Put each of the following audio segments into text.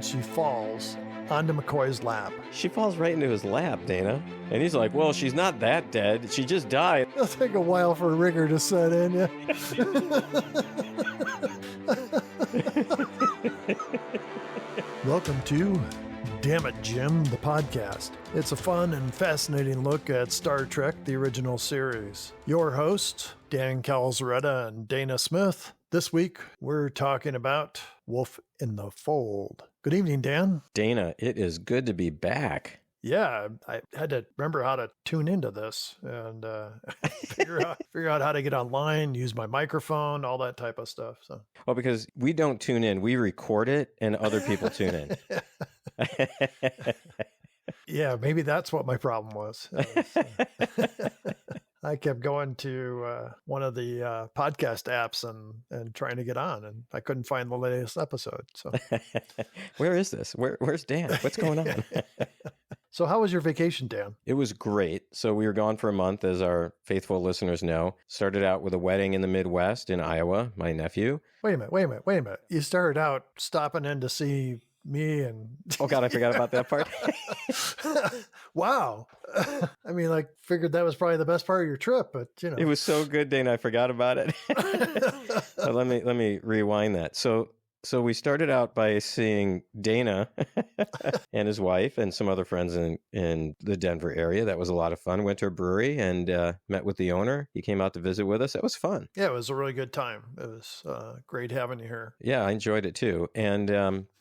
and she falls onto McCoy's lap. She falls right into his lap, Dana. And he's like, well, she's not that dead. She just died. It'll take a while for rigor to set in, yeah. Welcome to Damn It, Jim, the podcast. It's a fun and fascinating look at Star Trek, the original series. Your hosts, Dan Calzaretta and Dana Smith. This week, we're talking about Wolf in the Fold. Good evening, Dan. Dana, it is good to be back. Yeah, I had to remember how to tune into this and figure out how to get online, use my microphone, all that type of stuff. So, Well, because we don't tune in, we record it and other people tune in. Yeah, maybe that's what my problem was. I kept going to one of the podcast apps and trying to get on, and I couldn't find the latest episode. So, Where is this? Where's Dan? What's going on? So how was your vacation, Dan? It was great. So we were gone for a month, as our faithful listeners know. Started out with a wedding in the Midwest in Iowa, my nephew. Wait a minute. You started out stopping in to see me and... Oh, God, I forgot about that part. Wow. I mean, like, figured that was probably the best part of your trip, but, you know. It was so good, Dana, I forgot about it. So let me rewind that. So we started out by seeing Dana and his wife and some other friends in the Denver area. That was a lot of fun. Went to a brewery and met with the owner. He came out to visit with us. That was fun. Yeah, it was a really good time. It was great having you here. Yeah, I enjoyed it too. And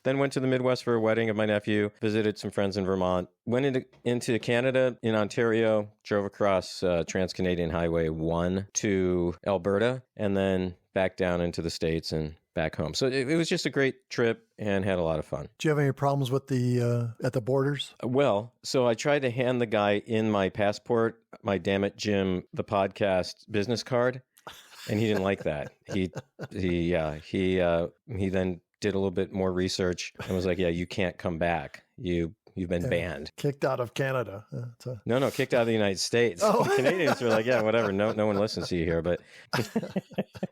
then went to the Midwest for a wedding of my nephew, visited some friends in Vermont, went into Canada, in Ontario, drove across Trans-Canadian Highway 1 to Alberta, and then back down into the States and back home. So it was just a great trip and had a lot of fun. Do you have any problems with the at the borders? Well, so I tried to hand the guy in my passport, my Damn It Jim, the podcast business card, and he didn't like that. He then did a little bit more research and was like, yeah, you can't come back. You've been banned. Kicked out of Canada. No, kicked out of the United States. Oh. The Canadians were like, yeah, whatever. No one listens to you here. But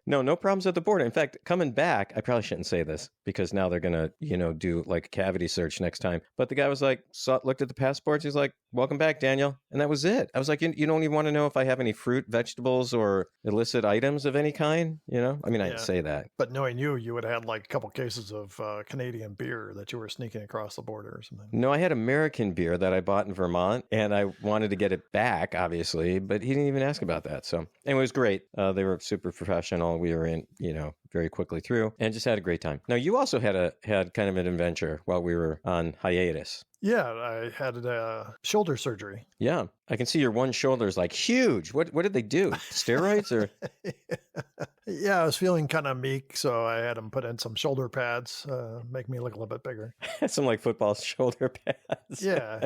no problems at the border. In fact, coming back, I probably shouldn't say this because now they're going to, do like a cavity search next time. But the guy was like, looked at the passports. He's like, welcome back, Daniel. And that was it. I was like, you don't even want to know if I have any fruit, vegetables, or illicit items of any kind. I didn't say that. But knowing you would have had like a couple cases of Canadian beer that you were sneaking across the border or something. No, I had American beer that I bought in Vermont, and I wanted to get it back, obviously, but he didn't even ask about that. So anyway, it was great. They were super professional. We were in, very quickly through and just had a great time. Now, you also had kind of an adventure while we were on hiatus. Yeah, I had shoulder surgery. Yeah, I can see your one shoulder is like huge. What did they do? Steroids or? Yeah, I was feeling kind of meek, so I had them put in some shoulder pads, make me look a little bit bigger. Some like football shoulder pads. Yeah.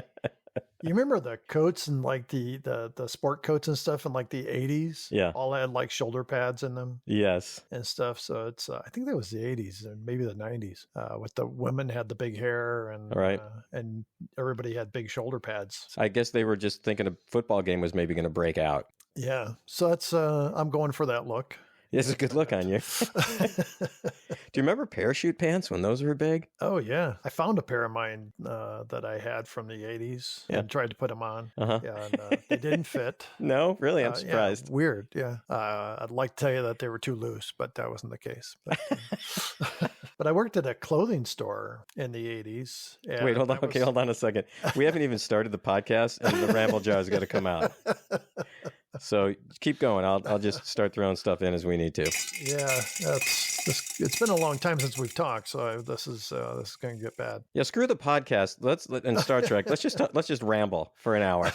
You remember the coats and like the sport coats and stuff in like the 80s? Yeah. All had like shoulder pads in them. Yes. And stuff. So it's, I think that was the 80s and maybe the 90s, with the women had the big hair and, right. And everybody had big shoulder pads. I guess they were just thinking a football game was maybe going to break out. Yeah. So that's, I'm going for that look. It's a good look on you. Do you remember parachute pants when those were big? Oh, yeah. I found a pair of mine that I had from the 80s and tried to put them on. Uh-huh. Yeah, and they didn't fit. No, really? I'm surprised. Yeah, weird, yeah. I'd like to tell you that they were too loose, but that wasn't the case. But, but I worked at a clothing store in the 80s. Wait, hold on. Okay, hold on a second. We haven't even started the podcast, and the ramble jar's got to come out. So keep going. I'll just start throwing stuff in as we need to. Yeah, it's been a long time since we've talked, so this is going to get bad. Yeah, screw the podcast. And Star Trek. Let's just ramble for an hour.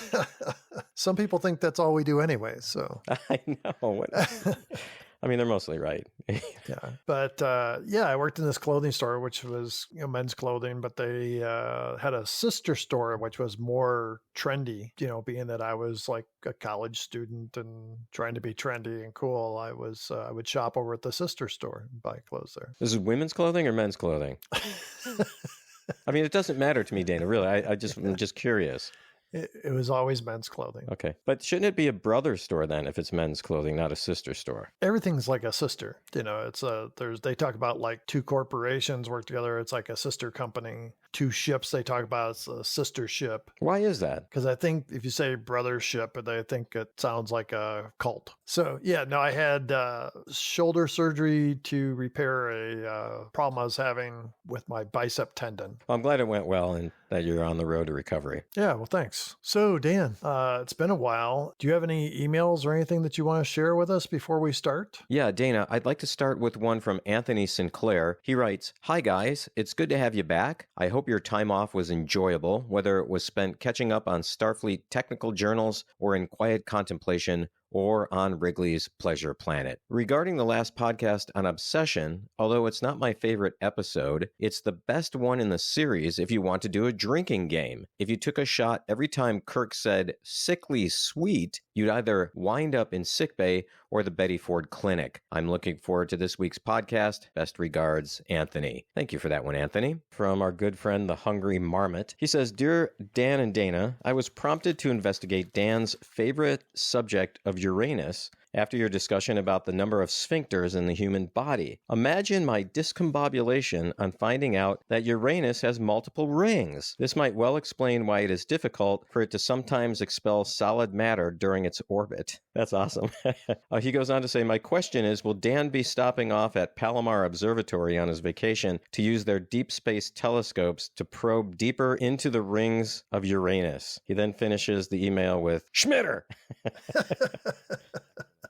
Some people think that's all we do anyway. So I know. I mean, they're mostly right. Yeah. But I worked in this clothing store, which was men's clothing, but they had a sister store, which was more trendy, being that I was like a college student and trying to be trendy and cool. I would shop over at the sister store and buy clothes there. This is women's clothing or men's clothing? I mean, it doesn't matter to me, Dana, really. I'm just curious. It was always men's clothing. Okay. But shouldn't it be a brother store then if it's men's clothing, not a sister store? Everything's like a sister. It's they talk about like two corporations work together. It's like a sister company. Two ships they talk about, it's a sister ship. Why is that? Because I think if you say brother ship, they think it sounds like a cult. So yeah, no, I had shoulder surgery to repair a problem I was having with my bicep tendon. Well, I'm glad it went well and that you're on the road to recovery. Yeah, well, thanks. So Dan, it's been a while. Do you have any emails or anything that you want to share with us before we start? Yeah, Dana, I'd like to start with one from Anthony Sinclair. He writes, "Hi guys, it's good to have you back. I hope your time off was enjoyable, whether it was spent catching up on Starfleet technical journals or in quiet contemplation or on Wrigley's Pleasure Planet. Regarding the last podcast on obsession, although it's not my favorite episode, it's the best one in the series if you want to do a drinking game. If you took a shot every time Kirk said sickly sweet, you'd either wind up in sickbay or the Betty Ford Clinic. I'm looking forward to this week's podcast. Best regards, Anthony." Thank you for that one, Anthony. From our good friend, the Hungry Marmot. He says, "Dear Dan and Dana, I was prompted to investigate Dan's favorite subject of Uranus after your discussion about the number of sphincters in the human body. Imagine my discombobulation on finding out that Uranus has multiple rings. This might well explain why it is difficult for it to sometimes expel solid matter during its orbit." That's awesome. He goes on to say, "My question is, will Dan be stopping off at Palomar Observatory on his vacation to use their deep space telescopes to probe deeper into the rings of Uranus?" He then finishes the email with, "Schmitter."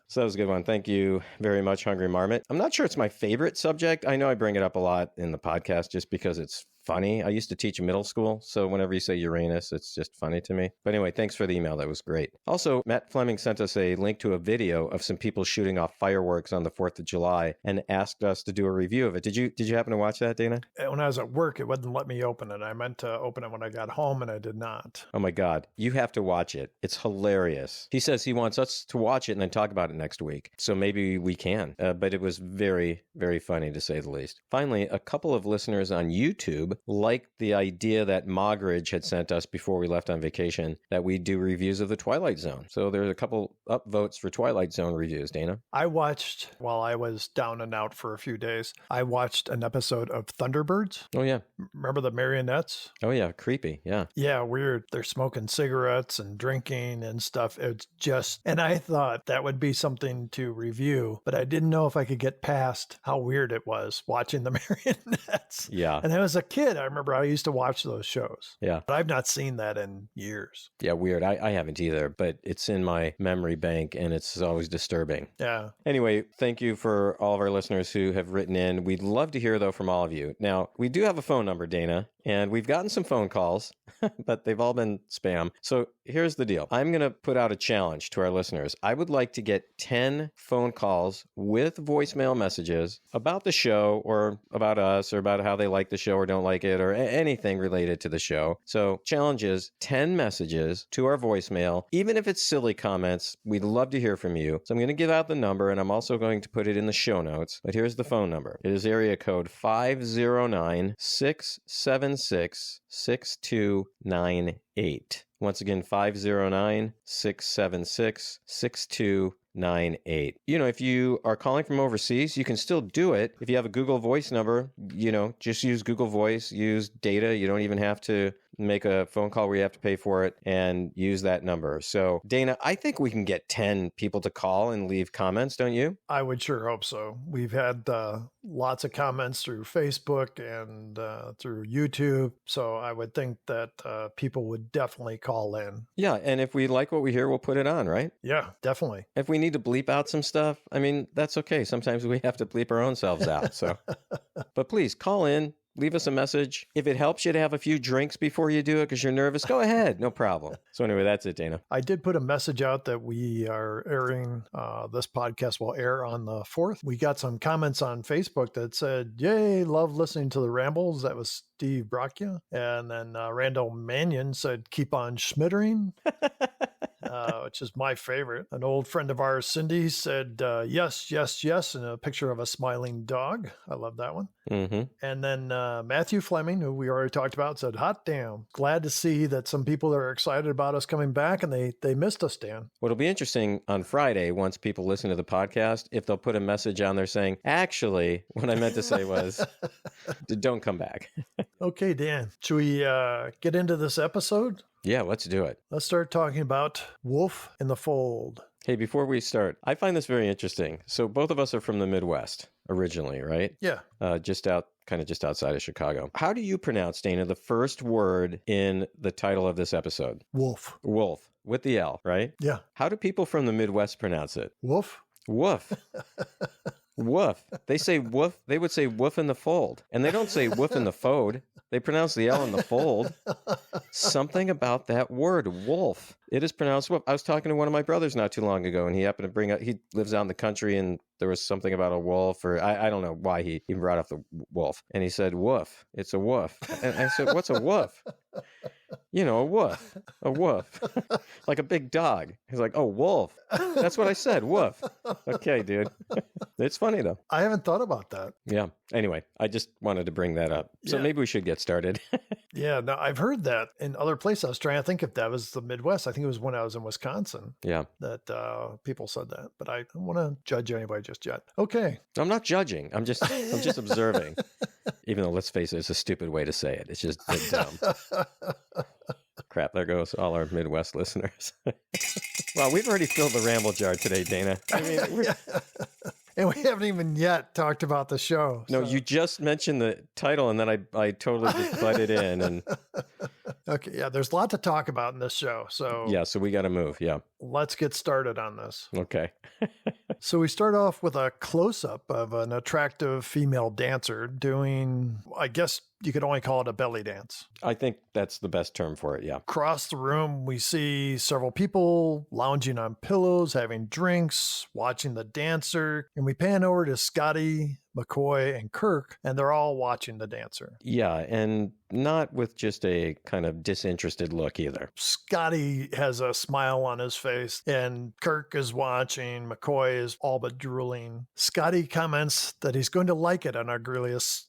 So that was a good one. Thank you very much, Hungry Marmot. I'm not sure it's my favorite subject. I know I bring it up a lot in the podcast just because it's funny. I used to teach middle school, so whenever you say Uranus, it's just funny to me. But anyway, thanks for the email. That was great. Also, Matt Fleming sent us a link to a video of some people shooting off fireworks on the 4th of July and asked us to do a review of it. Did you happen to watch that, Dana? When I was at work, it wouldn't let me open it. I meant to open it when I got home, and I did not. Oh my God. You have to watch it. It's hilarious. He says he wants us to watch it and then talk about it next week. So maybe we can. But it was very, very funny to say the least. Finally, a couple of listeners on YouTube liked the idea that Mogridge had sent us before we left on vacation that we do reviews of the Twilight Zone. So there's a couple upvotes for Twilight Zone reviews, Dana. I watched, while I was down and out for a few days, I watched an episode of Thunderbirds. Oh, yeah. Remember the marionettes? Oh, yeah. Creepy. Yeah. Yeah, weird. They're smoking cigarettes and drinking and stuff. It's just, and I thought that would be something to review, but I didn't know if I could get past how weird it was watching the marionettes. Yeah. And as a kid, I remember I used to watch those shows. Yeah. But I've not seen that in years. Yeah, weird. I haven't either, but it's in my memory bank and it's always disturbing. Yeah. Anyway, thank you for all of our listeners who have written in. We'd love to hear, though, from all of you. Now, we do have a phone number, Dana, and we've gotten some phone calls, but they've all been spam. So here's the deal. I'm going to put out a challenge to our listeners. I would like to get 10 phone calls with voicemail messages about the show or about us or about how they like the show or don't like it or anything related to the show. So challenge is 10 messages to our voicemail. Even if it's silly comments, we'd love to hear from you. So I'm going to give out the number and I'm also going to put it in the show notes. But here's the phone number. It is area code 509-676-6298. Once again, 509-676-6298. If you are calling from overseas, you can still do it. If you have a Google Voice number, just use Google Voice, use data. You don't even have to make a phone call where you have to pay for it and use that number. So, Dana, I think we can get 10 people to call and leave comments, don't you? I would sure hope so. We've had lots of comments through Facebook and through YouTube. So I would think that people would definitely call in. Yeah. And if we like what we hear, we'll put it on, right? Yeah, definitely. If we need to bleep out some stuff, that's okay. Sometimes we have to bleep our own selves out. So, but please call in. Leave us a message. If it helps you to have a few drinks before you do it because you're nervous, go ahead. No problem. So anyway, that's it, Dana. I did put a message out that we are airing, this podcast will air on the 4th. We got some comments on Facebook that said, yay, love listening to the rambles. That was Steve Bracchia. And then Randall Mannion said, keep on schmittering. which is my favorite. An old friend of ours, Cindy, said, yes, yes, yes, and a picture of a smiling dog. I love that one. Mm-hmm. And then Matthew Fleming, who we already talked about, said, hot damn. Glad to see that some people are excited about us coming back, and they missed us, Dan. What'll be interesting on Friday, once people listen to the podcast, if they'll put a message on there saying, actually, what I meant to say was, don't come back. Okay, Dan, should we get into this episode? Yeah, let's do it. Let's start talking about Wolf in the Fold. Hey, before we start, I find this very interesting. So both of us are from the Midwest originally, right? Yeah. Just outside of Chicago. How do you pronounce, Dana, the first word in the title of this episode? Wolf. Wolf, with the L, right? Yeah. How do people from the Midwest pronounce it? Wolf. Woof. Woof. They say woof. They would say woof in the fold. And they don't say woof in the fold. They pronounce the L in the fold. Something about that word, wolf. It is pronounced wolf. I was talking to one of my brothers not too long ago, and he happened to bring up, he lives out in the country, and there was something about a wolf, or I don't know why he even brought up the wolf. And he said, woof. It's a woof. And I said, what's a woof? You know, a woof. A woof. Like a big dog. He's like, oh, wolf. That's what I said, woof. Okay, dude. It's funny, though. I haven't thought about that. Yeah. Anyway, I just wanted to bring that up. So maybe we should get started. Yeah, no, I've heard that in other places. I was trying to think if that was the Midwest. I think it was when I was in Wisconsin. Yeah. That people said that, but I don't want to judge anybody just yet. Okay. I'm not judging. I'm just observing. Even though, let's face it, it's a stupid way to say it. It's just dumb. Crap, there goes all our Midwest listeners. Well, we've already filled the ramble jar today, Dana. I mean, and we haven't even yet talked about the show. No, so. you just mentioned the title, and then I totally just butted in. And okay, yeah, there's a lot to talk about in this show. So yeah, so we got to move. Yeah. Let's get started on this. Okay. So we start off with a close-up of an attractive female dancer doing, I guess you could only call it a belly dance. I think that's the best term for it, yeah. Across the room, we see several people lounging on pillows, having drinks, watching the dancer, and we pan over to Scotty, McCoy, and Kirk, and they're all watching the dancer. Yeah, and not with just a kind of disinterested look either. Scotty has a smile on his face, and Kirk is watching. McCoy is all but drooling. Scotty comments that he's going to like it on Argelius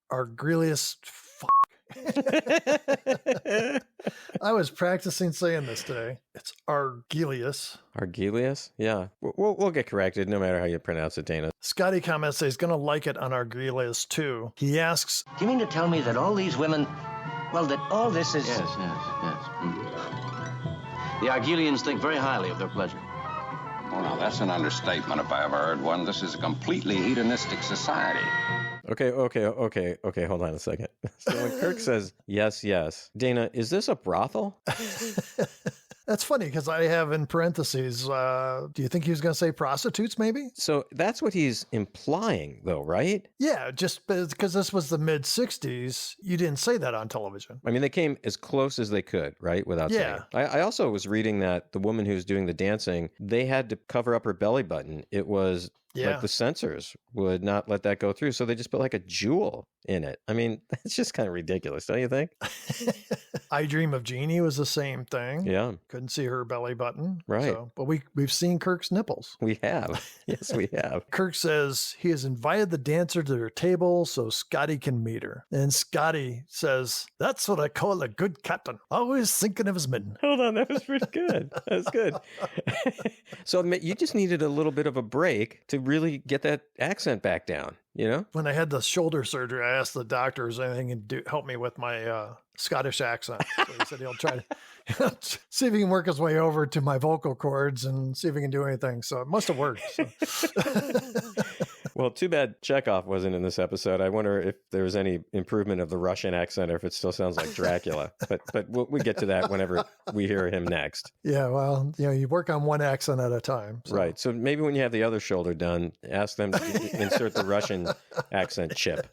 I was practicing saying this today. It's Argelius. Argelius? Yeah. We'll get corrected no matter how you pronounce it, Dana. Scotty comments that he's going to like it on Argelius too. He asks, do you mean to tell me that all these women, well, that all this is... Yes. The Argelians think very highly of their pleasure. Well, now, that's an understatement if I ever heard one. This is a completely hedonistic society. Okay, hold on a second. So when Kirk says, yes, Dana, is this a brothel? That's funny because I have in parentheses, do you think he was going to say prostitutes maybe? So that's what he's implying though, right? Yeah, just because this was the mid-'60s, you didn't say that on television. I mean, they came as close as they could, right? Without saying it. I also was reading that the woman who's doing the dancing, they had to cover up her belly button. It was... like the censors would not let that go through. So they just put like a jewel in it. I mean, that's just kind of ridiculous, don't you think? I Dream of Jeannie was the same thing. Yeah. Couldn't see her belly button. Right. So, but we've seen Kirk's nipples. We have. Yes, we have. Kirk says he has invited the dancer to their table so Scotty can meet her. And Scotty says, that's what I call a good captain. Always thinking of his men. Hold on. That was pretty good. That was good. So you just needed a little bit of a break to really get that accent back down, you know? When I had the shoulder surgery, I asked the doctor if anything can help me with my Scottish accent. So he said he'll try to see if he can work his way over to my vocal cords and see if he can do anything. So it must have worked. So. Well, too bad Chekhov wasn't in this episode. I wonder if there's any improvement of the Russian accent or if it still sounds like Dracula. but we'll get to that whenever we hear him next. Yeah, well, you work on one accent at a time. So. Right. So maybe when you have the other shoulder done, ask them to insert the Russian accent chip.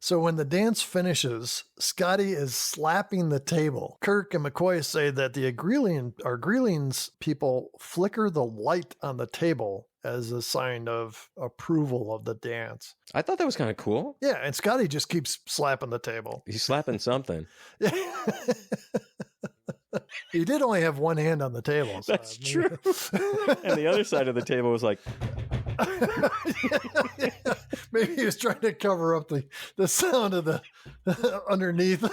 So when the dance finishes, Scotty is slapping the table. Kirk and McCoy say that the Argelians people flicker the light on the table as a sign of approval of the dance. I thought that was kind of cool. Yeah, and Scotty just keeps slapping the table. He's slapping something. He did only have one hand on the table. So That's true. And the other side of the table was like, maybe he was trying to cover up the sound of the underneath.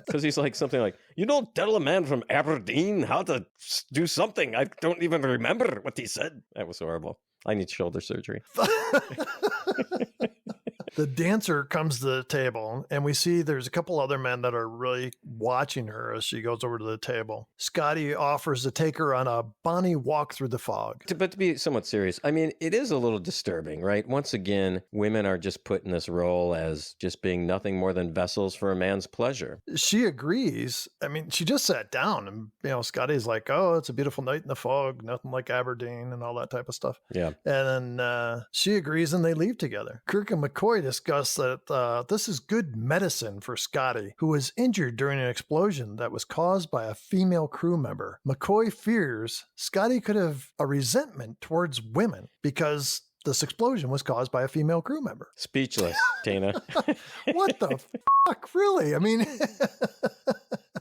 because he's like something like, you don't tell a man from Aberdeen how to do something. I don't even remember what he said. That was horrible. I need shoulder surgery. The dancer comes to the table, and we see there's a couple other men that are really watching her as she goes over to the table. Scotty offers to take her on a bonny walk through the fog. But to be somewhat serious, I mean, it is a little disturbing, right? Once again, women are just put in this role as just being nothing more than vessels for a man's pleasure. She agrees. I mean, she just sat down, and Scotty's like, oh, it's a beautiful night in the fog, nothing like Aberdeen and all that type of stuff. Yeah. And then she agrees, and they leave together. Kirk and McCoy discuss that this is good medicine for Scotty, who was injured during an explosion that was caused by a female crew member. McCoy fears Scotty could have a resentment towards women because this explosion was caused by a female crew member. Speechless, Dana. What the fuck? Really? I mean...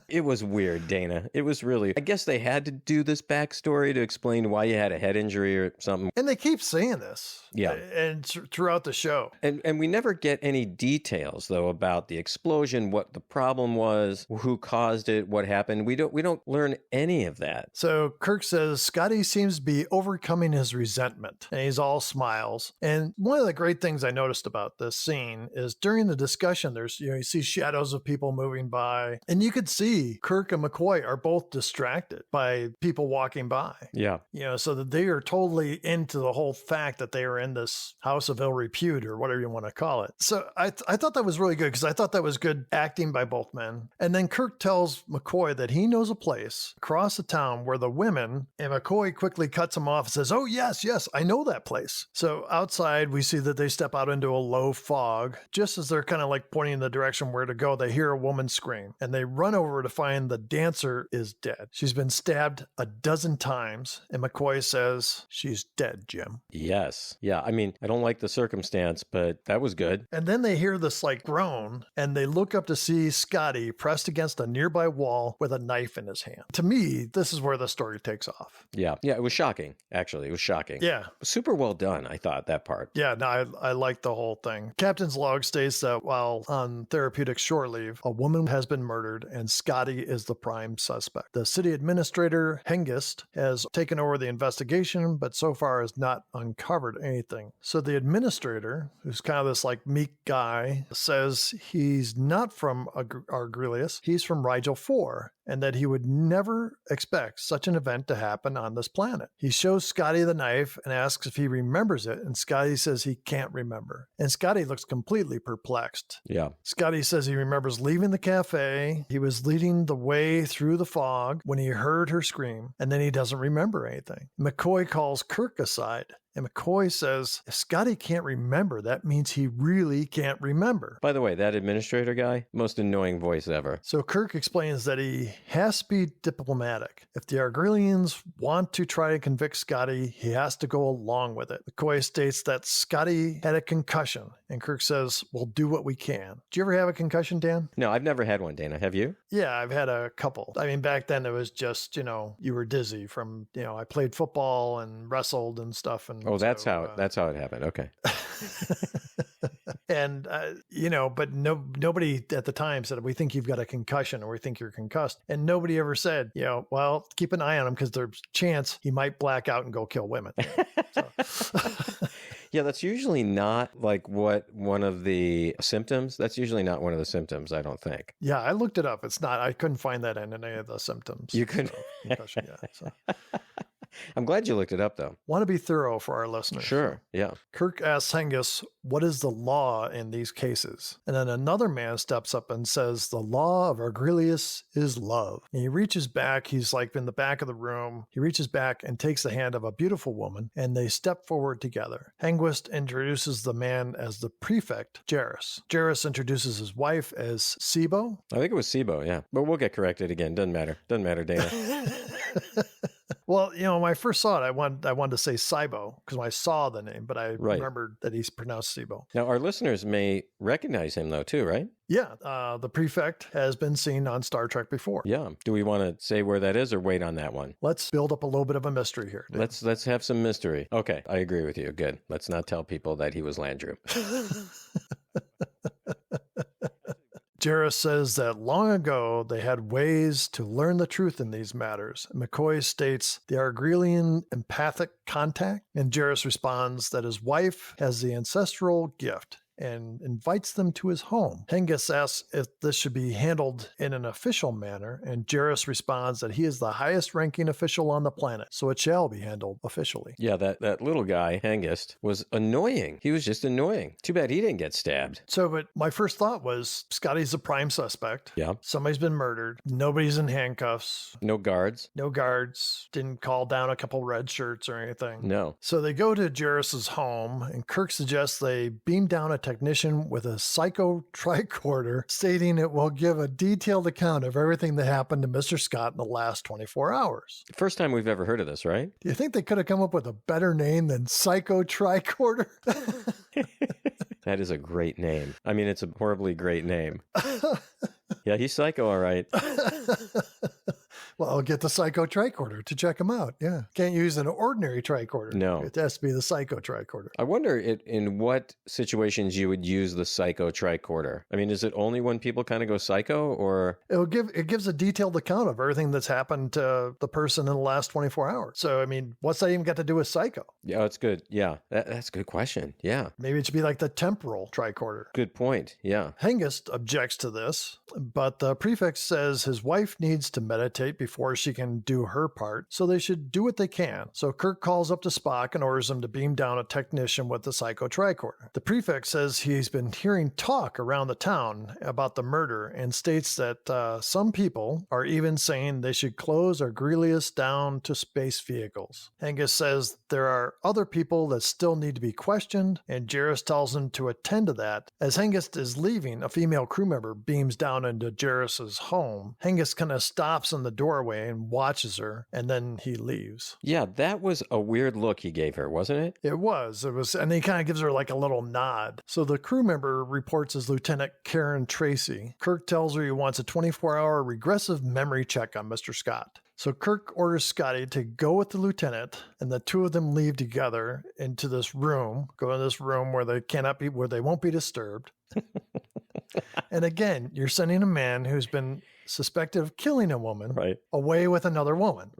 It was weird, Dana. It was really... I guess they had to do this backstory to explain why you had a head injury or something. And they keep saying this. Yeah. And throughout the show. And we never get any details, though, about the explosion, what the problem was, who caused it, what happened. We don't learn any of that. So Kirk says Scotty seems to be overcoming his resentment, and he's all smiles. And one of the great things I noticed about this scene is during the discussion, there's, you see shadows of people moving by, and you could see Kirk and McCoy are both distracted by people walking by. Yeah. So that they are totally into the whole fact that they are in this house of ill repute or whatever you want to call it. So I thought that was really good because I thought that was good acting by both men. And then Kirk tells McCoy that he knows a place across the town where the women, and McCoy quickly cuts him off and says, oh, yes, I know that place. So outside, we see that they step out into a low fog. Just as they're kind of like pointing in the direction where to go, they hear a woman scream and they run over to find the dancer is dead. She's been stabbed a dozen times, and McCoy says she's dead, Jim. Yes. Yeah. I mean, I don't like the circumstance, but that was good. And then they hear this like groan, and they look up to see Scotty pressed against a nearby wall with a knife in his hand. To me, this is where the story takes off. Yeah. Yeah. It was shocking. Actually, it was shocking. Yeah. Super well done, I thought, that part. Yeah. No, I like the whole thing. Captain's log states that while on therapeutic shore leave, a woman has been murdered, and Scotty is the prime suspect. The city administrator, Hengist, has taken over the investigation, but so far has not uncovered anything. So the administrator, who's kind of this like meek guy, says he's not from Argelius, he's from Rigel 4, and that he would never expect such an event to happen on this planet. He shows Scotty the knife and asks if he remembers it, and Scotty says he can't remember. And Scotty looks completely perplexed. Yeah. Scotty says he remembers leaving the cafe. He was leading the way through the fog when he heard her scream, and then he doesn't remember anything. McCoy calls Kirk aside. And McCoy says, if Scotty can't remember, that means he really can't remember. By the way, that administrator guy, most annoying voice ever. So Kirk explains that he has to be diplomatic. If the Argelians want to try to convict Scotty, he has to go along with it. McCoy states that Scotty had a concussion, and Kirk says, we'll do what we can. Do you ever have a concussion, Dan? No, I've never had one, Dana. Have you? Yeah, I've had a couple. I mean, back then it was just, you were dizzy from, I played football and wrestled and stuff. And oh, that's how it happened. Okay. And, but nobody at the time said, we think you've got a concussion or we think you're concussed. And nobody ever said, well, keep an eye on him because there's a chance he might black out and go kill women. Yeah, that's usually not like one of the symptoms. That's usually not one of the symptoms, I don't think. Yeah, I looked it up. It's not. I couldn't find that in any of the symptoms. You couldn't? So, concussion, yeah. So. I'm glad you looked it up, though. Want to be thorough for our listeners. Sure, yeah. Kirk asks Hengist, what is the law in these cases? And then another man steps up and says, the law of Argelius is love. And he reaches back. He's like in the back of the room. He reaches back and takes the hand of a beautiful woman, and they step forward together. Hengist introduces the man as the prefect, Jarrus. Jarrus introduces his wife as Sibo. I think it was Sibo, yeah. But we'll get corrected again. Doesn't matter. Doesn't matter, Dana. Well, when I first saw it, I wanted to say Cybo because when I saw the name, but I remembered that he's pronounced Sibo. Now, our listeners may recognize him, though, too, right? Yeah, the prefect has been seen on Star Trek before. Yeah. Do we want to say where that is or wait on that one? Let's build up a little bit of a mystery here. Dave. Let's have some mystery. Okay, I agree with you. Good. Let's not tell people that he was Landru. Jarrus says that long ago they had ways to learn the truth in these matters. McCoy states the Argelian empathic contact, and Jarrus responds that his wife has the ancestral gift and invites them to his home. Hengist asks if this should be handled in an official manner, and Jarrus responds that he is the highest ranking official on the planet, so it shall be handled officially. Yeah, that little guy, Hengist, was annoying. He was just annoying. Too bad he didn't get stabbed. So, but my first thought was Scotty's a prime suspect. Yeah. Somebody's been murdered. Nobody's in handcuffs. No guards. No guards. Didn't call down a couple red shirts or anything. No. So they go to Jarrus's home, and Kirk suggests they beam down a technician with a psycho tricorder, stating it will give a detailed account of everything that happened to Mr. Scott in the last 24 hours. First time we've ever heard of this, right? Do you think they could have come up with a better name than psycho tricorder? That is a great name. I mean, it's a horribly great name. Yeah, he's psycho, all right. Well, I'll get the psycho tricorder to check him out. Yeah. Can't use an ordinary tricorder. No. It has to be the psycho tricorder. I wonder in what situations you would use the psycho tricorder. I mean, is it only when people kind of go psycho, or? It gives a detailed account of everything that's happened to the person in the last 24 hours. So, I mean, what's that even got to do with psycho? Yeah, that's good. Yeah, that's a good question. Yeah. Maybe it should be like the temporal tricorder. Good point. Yeah. Hengist objects to this, but the prefect says his wife needs to meditate before she can do her part, so they should do what they can. So Kirk calls up to Spock and orders him to beam down a technician with the psycho tricorder. The prefect says he's been hearing talk around the town about the murder and states that some people are even saying they should close Argelius down to space vehicles. Hengist says there are other people that still need to be questioned, and Jarrus tells him to attend to that. As Hengist is leaving, a female crew member beams down into Jarrus's home. Hengist kind of stops in the doorway and watches her, and then he leaves. Yeah, that was a weird look he gave her, wasn't it? It was, and he kind of gives her like a little nod. So the crew member reports as Lieutenant Karen Tracy. Kirk tells her he wants a 24-hour regressive memory check on Mr. Scott. So Kirk orders Scotty to go with the lieutenant, and the two of them leave together into this room, go in this room where they won't be disturbed. And again, you're sending a man who's been suspected of killing a woman away with another woman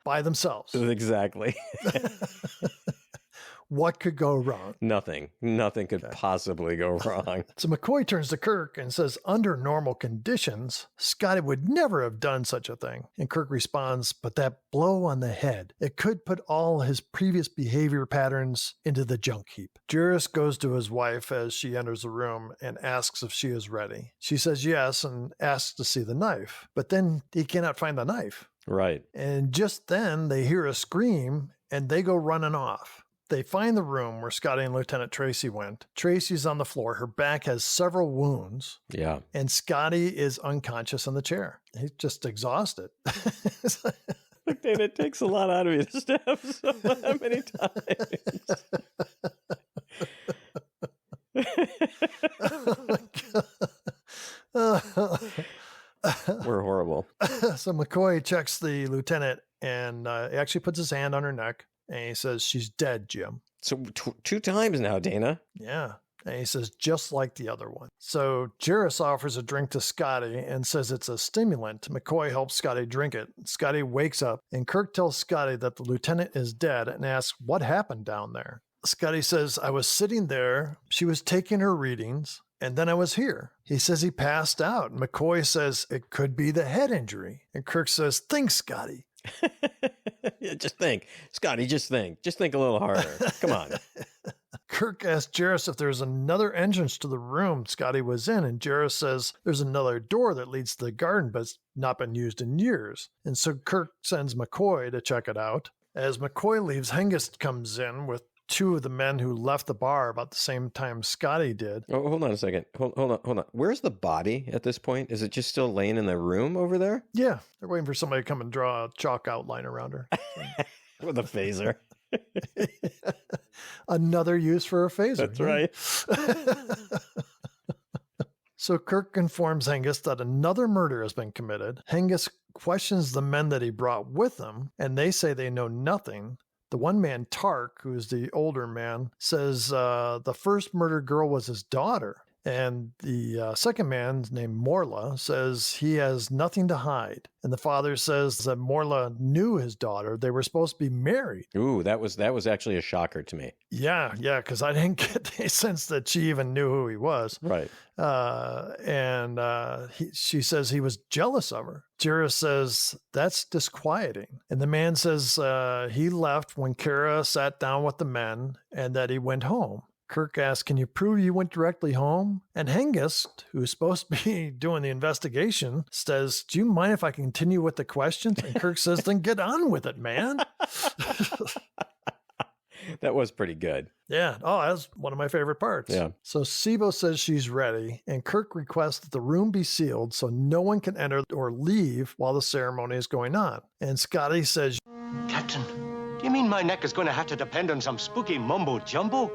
by themselves. Exactly. What could go wrong? Nothing could possibly go wrong. So McCoy turns to Kirk and says, under normal conditions, Scotty would never have done such a thing. And Kirk responds, but that blow on the head, it could put all his previous behavior patterns into the junk heap. Jarrus goes to his wife as she enters the room and asks if she is ready. She says yes and asks to see the knife, but then he cannot find the knife. Right. And just then they hear a scream and they go running off. They find the room where Scotty and Lieutenant Tracy went. Tracy's on the floor. Her back has several wounds. Yeah. And Scotty is unconscious in the chair. He's just exhausted. Look, Dana, it takes a lot out of you to stab someone that many times. Oh my God. We're horrible. So McCoy checks the lieutenant and he actually puts his hand on her neck. And he says, she's dead, Jim. So two times now, Dana. Yeah. And he says, just like the other one. So Jarrus offers a drink to Scotty and says it's a stimulant. McCoy helps Scotty drink it. Scotty wakes up and Kirk tells Scotty that the lieutenant is dead and asks what happened down there. Scotty says, I was sitting there. She was taking her readings. And then I was here. He says he passed out. McCoy says it could be the head injury. And Kirk says, think, Scotty. Yeah, just think. Scotty, just think. Just think a little harder. Come on. Kirk asks Jarrus if there's another entrance to the room Scotty was in, and Jarrus says there's another door that leads to the garden, but it's not been used in years. And so Kirk sends McCoy to check it out. As McCoy leaves, Hengist comes in with two of the men who left the bar about the same time Scotty did. Oh, hold on a second. Hold on. Where's the body at this point? Is it just still laying in the room over there? Yeah, they're waiting for somebody to come and draw a chalk outline around her. With a phaser. Another use for a phaser. That's right. So Kirk informs Hengist that another murder has been committed. Hengist questions the men that he brought with him, and they say they know nothing. The one man, Tark, who's the older man, says the first murdered girl was his daughter. And the second man, named Morla, says he has nothing to hide. And the father says that Morla knew his daughter. They were supposed to be married. Ooh, that was actually a shocker to me. Yeah, because I didn't get the sense that she even knew who he was. Right. She says he was jealous of her. Jira says that's disquieting. And the man says he left when Kara sat down with the men and that he went home. Kirk asks, can you prove you went directly home? And Hengist, who's supposed to be doing the investigation, says, do you mind if I continue with the questions? And Kirk says, then get on with it, man. That was pretty good. Yeah. Oh, that's one of my favorite parts. Yeah. So Sibo says she's ready, and Kirk requests that the room be sealed so no one can enter or leave while the ceremony is going on. And Scotty says, Captain, do you mean my neck is going to have to depend on some spooky mumbo-jumbo?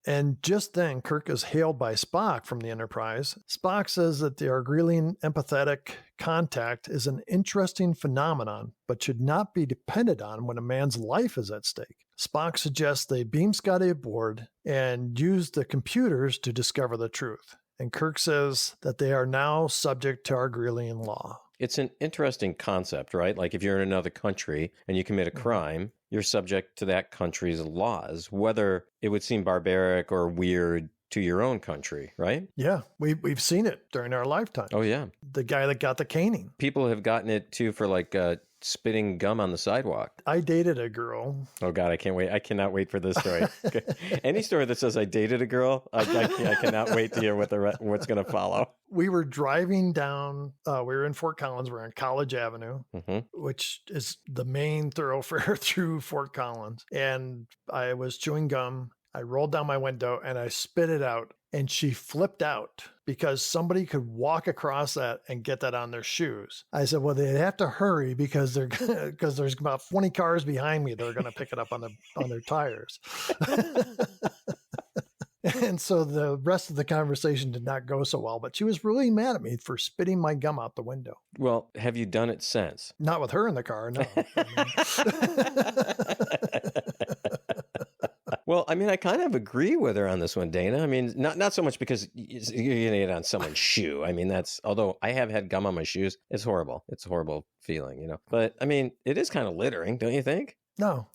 and just then Kirk is hailed by Spock from the Enterprise. Spock says that the Argelian empathetic contact is an interesting phenomenon, but should not be depended on when a man's life is at stake. Spock suggests they beam Scotty aboard and use the computers to discover the truth. And Kirk says that they are now subject to Argelian law. It's an interesting concept, right? Like if you're in another country and you commit a crime, you're subject to that country's laws, whether it would seem barbaric or weird to your own country, right? Yeah, we've seen it during our lifetime. Oh, yeah. The guy that got the caning. People have gotten it too for like spitting gum on the sidewalk. I dated a girl. Oh, God, I can't wait. I cannot wait for this story. Okay. Any story that says I dated a girl, I cannot wait to hear what's going to follow. We were driving down, we were in Fort Collins, we're on College Avenue, which is the main thoroughfare through Fort Collins. And I was chewing gum. I rolled down my window and I spit it out. And she flipped out because somebody could walk across that and get that on their shoes. I said, well, they'd have to hurry because there's about 20 cars behind me that are going to pick it up on their tires. And so the rest of the conversation did not go so well, but she was really mad at me for spitting my gum out the window. Well, have you done it since? Not with her in the car, no. Well, I mean, I kind of agree with her on this one, Dana. I mean, not so much because you're going to get it on someone's shoe. I mean, although I have had gum on my shoes, it's horrible. It's a horrible feeling, you know. But I mean, it is kind of littering, don't you think? No.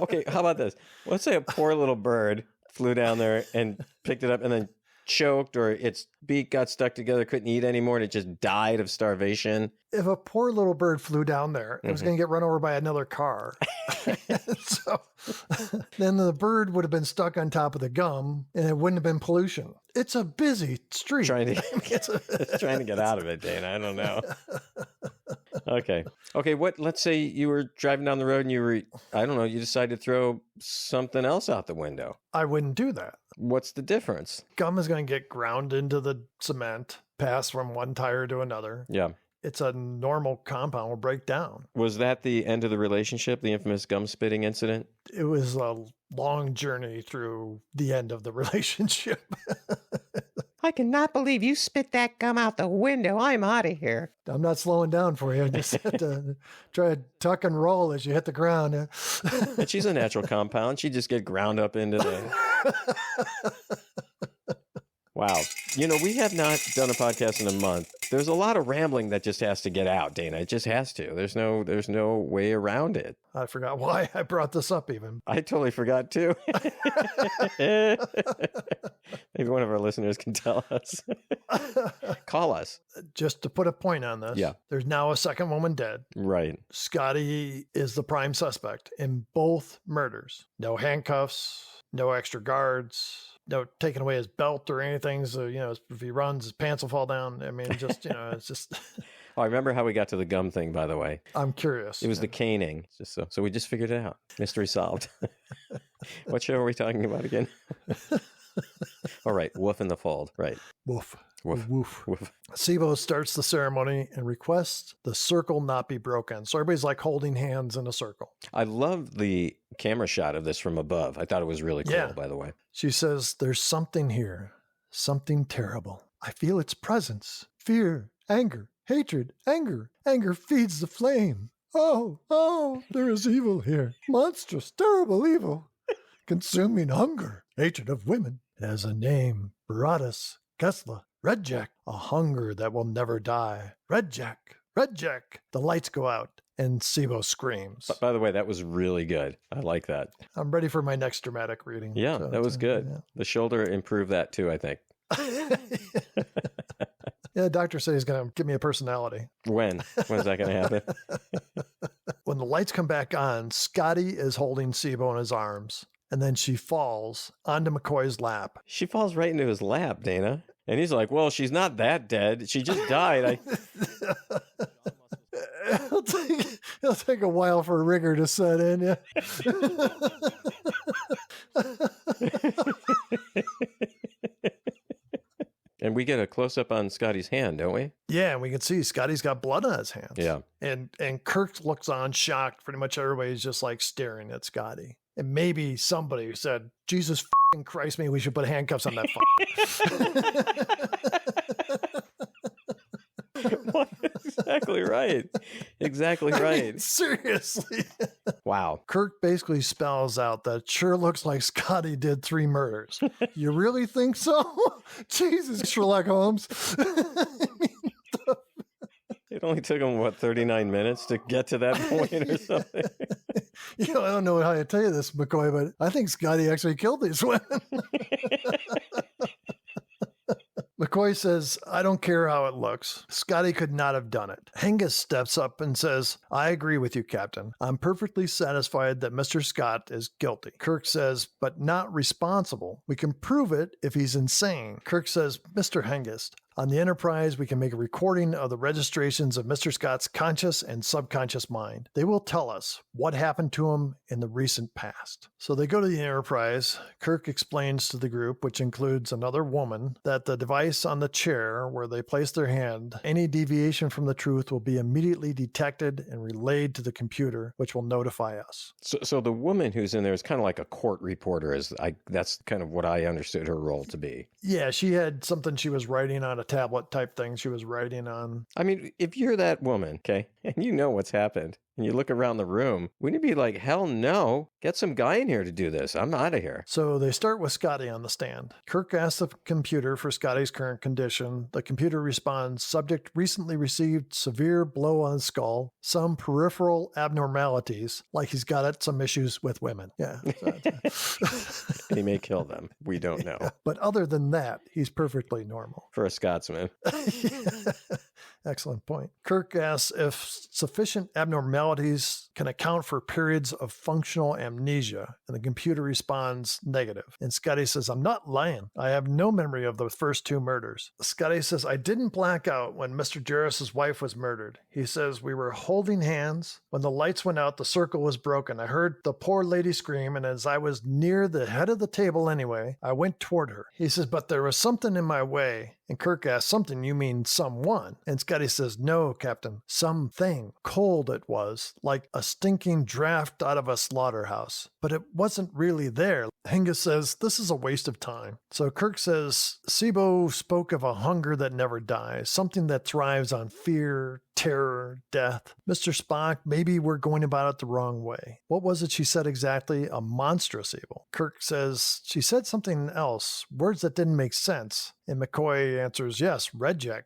Okay, how about this? Let's say a poor little bird flew down there and picked it up and then choked, or its beak got stuck together, couldn't eat anymore, and it just died of starvation. If a poor little bird flew down there, it was going to get run over by another car. So then the bird would have been stuck on top of the gum and it wouldn't have been pollution. It's a busy street. It's trying to get out of it, Dana. I don't know. Okay. Let's say you were driving down the road and you decided to throw something else out the window. I wouldn't do that. What's the difference? Gum is going to get ground into the cement, pass from one tire to another. Yeah. It's a normal compound will break down. Was that the end of the relationship, the infamous gum spitting incident? It was a long journey through the end of the relationship. I cannot believe you spit that gum out the window. I'm out of here. I'm not slowing down for you. I just have to try to tuck and roll as you hit the ground. And she's a natural compound. She'd just get ground up into the... Wow. We have not done a podcast in a month. There's a lot of rambling that just has to get out, Dana. It just has to. There's no way around it. I forgot why I brought this up even. I totally forgot too. Maybe one of our listeners can tell us. Call us. Just to put a point on this. Yeah. There's now a second woman dead. Right. Scotty is the prime suspect in both murders. No handcuffs, no extra guards. No taking away his belt or anything. So, if he runs, his pants will fall down. I mean, just, it's just. Oh, I remember how we got to the gum thing, by the way. I'm curious. It was the caning. So we just figured it out. Mystery solved. What show are we talking about again? All right, Wolf in the Fold. Right. Woof. Woof. Woof. Woof. Sibo starts the ceremony and requests the circle not be broken. So everybody's like holding hands in a circle. I love the camera shot of this from above. I thought it was really cool, Yeah. by the way. She says, there's something here, something terrible. I feel its presence. Fear, anger, hatred, anger. Anger feeds the flame. Oh, there is evil here. Monstrous, terrible evil. Consuming hunger, hatred of women. It has a name, Baratus, Kesla, Red Jack, a hunger that will never die. Red Jack, Red Jack. The lights go out and Sibo screams. By the way, that was really good. I like that. I'm ready for my next dramatic reading. Yeah, that was good. Yeah. The shoulder improved that too, I think. Yeah, the doctor said he's going to give me a personality. When? When's that going to happen? When the lights come back on, Scotty is holding Sibo in his arms, and then she falls onto McCoy's lap. She falls right into his lap, Dana. And he's like, well, she's not that dead. She just died. It'll take a while for rigor to set in. Yeah. And we get a close-up on Scotty's hand, don't we? Yeah, and we can see Scotty's got blood on his hands. Yeah. And Kirk looks on shocked. Pretty much everybody's just like staring at Scotty. And maybe somebody said, Jesus fucking Christ me, we should put handcuffs on that What? Exactly right. Exactly right. I mean, seriously. Wow. Kirk basically spells out that it sure looks like Scotty did 3 murders. You really think so? Jesus, Sherlock Holmes. It only took him, 39 minutes to get to that point or something? I don't know how to tell you this, McCoy, but I think Scotty actually killed these women. McCoy says, I don't care how it looks. Scotty could not have done it. Hengist steps up and says, I agree with you, Captain. I'm perfectly satisfied that Mr. Scott is guilty. Kirk says, but not responsible. We can prove it if he's insane. Kirk says, Mr. Hengist, on the Enterprise, we can make a recording of the registrations of Mr. Scott's conscious and subconscious mind. They will tell us what happened to him in the recent past. So they go to the Enterprise. Kirk explains to the group, which includes another woman, that the device on the chair where they place their hand, any deviation from the truth will be immediately detected and relayed to the computer, which will notify us. So the woman who's in there is kind of like a court reporter. That's kind of what I understood her role to be. Yeah, she had something she was writing on a tablet type thing she was writing on. I mean, if you're that woman, okay, and you know what's happened, and you look around the room, wouldn't you be like, hell no, get some guy in here to do this. I'm out of here. So they start with Scotty on the stand. Kirk asks the computer for Scotty's current condition. The computer responds, subject recently received severe blow on skull, some peripheral abnormalities, like he's got some issues with women. Yeah. He may kill them. We don't know. Yeah. But other than that, he's perfectly normal. For a Scotsman. Excellent point. Kirk asks if sufficient abnormalities can account for periods of functional amnesia, and the computer responds negative. And Scotty says, I'm not lying. I have no memory of the first 2 murders. Scotty says, I didn't black out when Mr. Jarrus's wife was murdered. He says, we were holding hands. When the lights went out, the circle was broken. I heard the poor lady scream, and as I was near the head of the table anyway, I went toward her. He says, but there was something in my way. And Kirk asks, something, you mean someone? And Scotty says, no, Captain, something. Cold it was, like a stinking draft out of a slaughterhouse. But it wasn't really there. Hengist says, this is a waste of time. So Kirk says, Sibo spoke of a hunger that never dies, something that thrives on fear, terror, death. Mr. Spock, maybe we're going about it the wrong way. What was it she said exactly? A monstrous evil. Kirk says, she said something else, words that didn't make sense. And McCoy answers, yes, Redjack,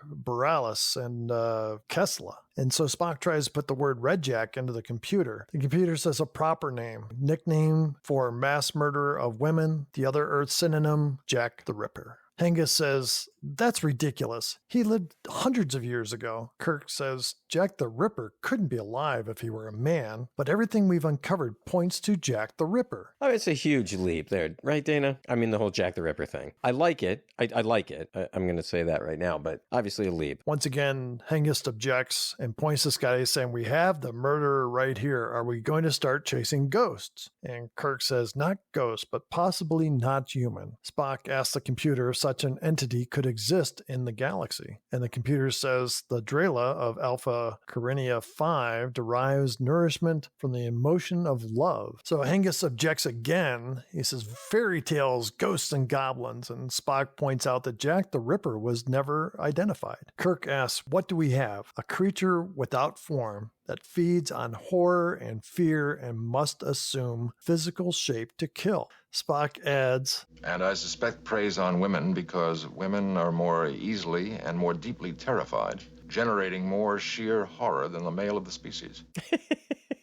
Borealis, and Kesla. And so Spock tries to put the word Redjack into the computer. The computer says a proper name, nickname for mass murder of women, the other Earth synonym, Jack the Ripper. Hengist says, that's ridiculous. He lived hundreds of years ago. Kirk says, Jack the Ripper couldn't be alive if he were a man, but everything we've uncovered points to Jack the Ripper. Oh, it's a huge leap there, right, Dana? I mean, the whole Jack the Ripper thing. I like it. I like it. I'm going to say that right now, but obviously a leap. Once again, Hengist objects and points to Scotty, saying, we have the murderer right here. Are we going to start chasing ghosts? And Kirk says, not ghosts, but possibly not human. Spock asks the computer if such an entity could exist in the galaxy. And the computer says the Drela of Alpha Carina 5 derives nourishment from the emotion of love. So Hengist objects again. He says fairy tales, ghosts, and goblins. And Spock points out that Jack the Ripper was never identified. Kirk asks, what do we have? A creature without form that feeds on horror and fear and must assume physical shape to kill. Spock adds, and I suspect preys on women because women are more easily and more deeply terrified, generating more sheer horror than the male of the species.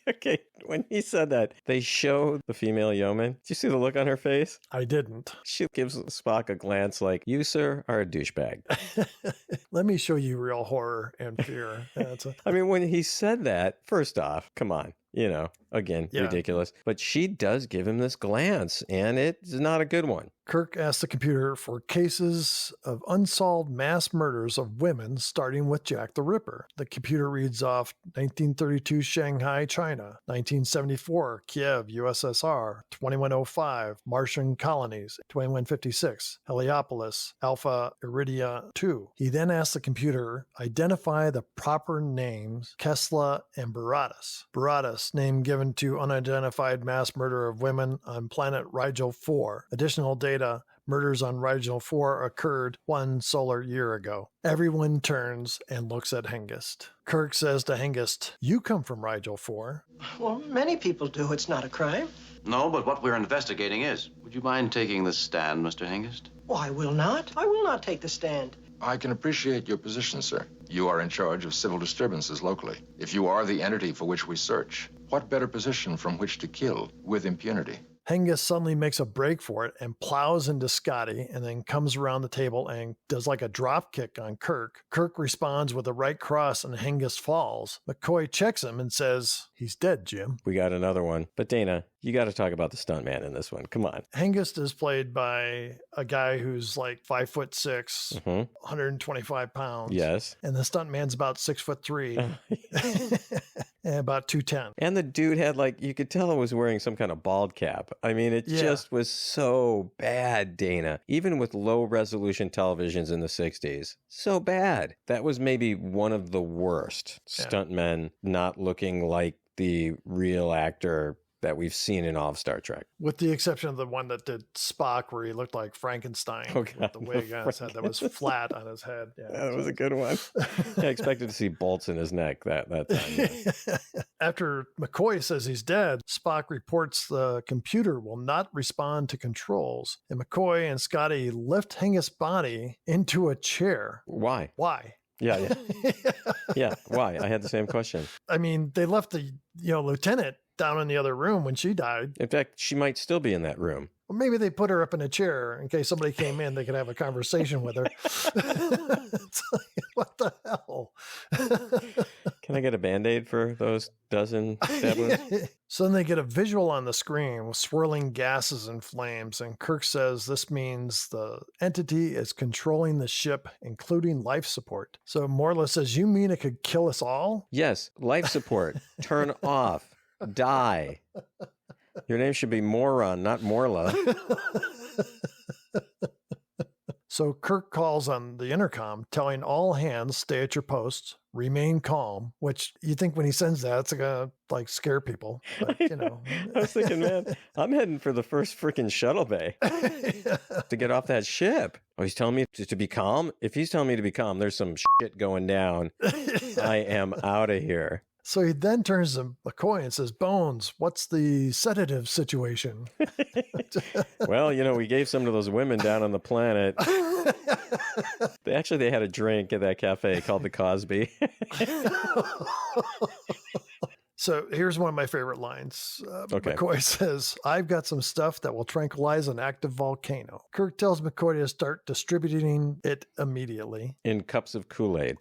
Okay, when he said that, they show the female yeoman. Did you see the look on her face? I didn't. She gives Spock a glance like, you, sir, are a douchebag. Let me show you real horror and fear. I mean, when he said that, first off, come on. You know, again, ridiculous. But she does give him this glance, and it's not a good one. Kirk asks the computer for cases of unsolved mass murders of women, starting with Jack the Ripper. The computer reads off 1932 Shanghai, China, 1974 Kiev, USSR, 2105 Martian colonies, 2156 Heliopolis, Alpha Iridia 2. He then asks the computer, identify the proper names, Kessler and Baratus. Baratus, name given to unidentified mass murder of women on planet Rigel 4. Additional data, murders on Rigel 4 occurred 1 solar year ago. Everyone turns and looks at Hengist. Kirk says to Hengist, you come from Rigel 4. Well, many people do. It's not a crime. No, but what we're investigating is. Would you mind taking the stand, Mr. Hengist? Oh, I will not. I will not take the stand. I can appreciate your position, sir. You are in charge of civil disturbances locally. If you are the entity for which we search, what better position from which to kill with impunity? Hengist suddenly makes a break for it and plows into Scotty and then comes around the table and does like a drop kick on Kirk. Kirk responds with a right cross and Hengist falls. McCoy checks him and says, he's dead, Jim. We got another one. But Dana, you got to talk about the stuntman in this one. Come on. Hengist is played by a guy who's like 5'6", 125 pounds. Yes. And the stuntman's about 6'3". And about 210. And the dude had like, you could tell it was wearing some kind of bald cap. I mean, it just was so bad, Dana. Even with low resolution televisions in the 60s. So bad. That was maybe one of the worst stuntmen not looking like the real actor that we've seen in all of Star Trek. With the exception of the one that did Spock, where he looked like Frankenstein with the wig on his head that was flat on his head. Yeah, that was a good one. I expected to see bolts in his neck that time. Yeah. After McCoy says he's dead, Spock reports the computer will not respond to controls, and McCoy and Scotty lift Hengist's body into a chair. Why? Why? Yeah. Yeah, why? I had the same question. I mean, they left the lieutenant down in the other room when she died. In fact, she might still be in that room. Well, maybe they put her up in a chair in case somebody came in, they could have a conversation with her. It's like, what the hell? Can I get a Band-Aid for those dozen stab wounds? So then they get a visual on the screen with swirling gases and flames, and Kirk says this means the entity is controlling the ship, including life support. So Morla says, you mean it could kill us all? Yes, life support. Turn off. Die. Your name should be Moron, not Morla. So Kirk calls on the intercom, telling all hands stay at your posts, remain calm, which you think when he sends that, it's going to like scare people. But, I was thinking, man, I'm heading for the first freaking shuttle bay to get off that ship. Oh, he's telling me to be calm? If he's telling me to be calm, there's some shit going down. I am out of here. So he then turns to McCoy and says, Bones, what's the sedative situation? Well, we gave some to those women down on the planet. They had a drink at that cafe called the Cosby. So here's one of my favorite lines. Okay. McCoy says, I've got some stuff that will tranquilize an active volcano. Kirk tells McCoy to start distributing it immediately. In cups of Kool-Aid.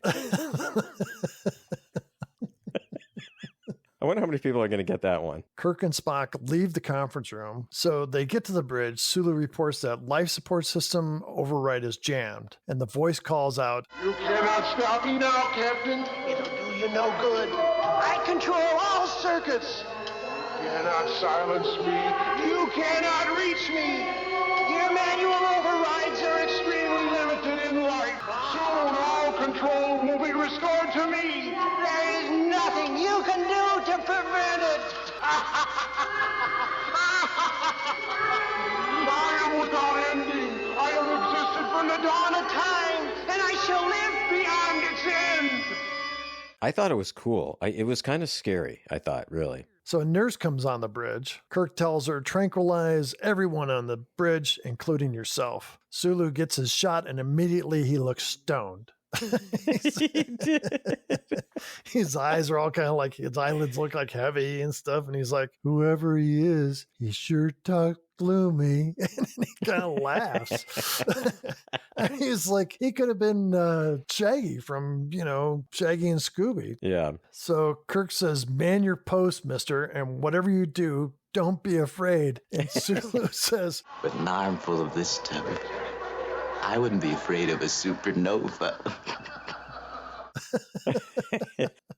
I wonder how many people are going to get that one. Kirk and Spock leave the conference room. So they get to the bridge. Sulu reports that life support system override is jammed. And the voice calls out, You cannot stop me now, Captain. It'll do you no good. I control all circuits. You cannot silence me. You cannot reach me. Your manual overrides are extremely limited in life. Soon all control will be restored to me. There is nothing you can do to prevent it. I am without ending. I have existed from the dawn of time, And I shall live beyond its end. I thought it was cool. It was kind of scary, I thought, really. So a nurse comes on the bridge. Kirk tells her, tranquilize everyone on the bridge, including yourself. Sulu gets his shot and immediately he looks stoned. He did. His eyes are all kind of like, his eyelids look like heavy and stuff. And he's like, whoever he is, he sure talked gloomy. And he kind of laughs. And he's like, he could have been Shaggy from, Shaggy and Scooby. Yeah. So Kirk says, man your post, mister, and whatever you do, don't be afraid. And Sulu says, With an armful of this stuff, I wouldn't be afraid of a supernova.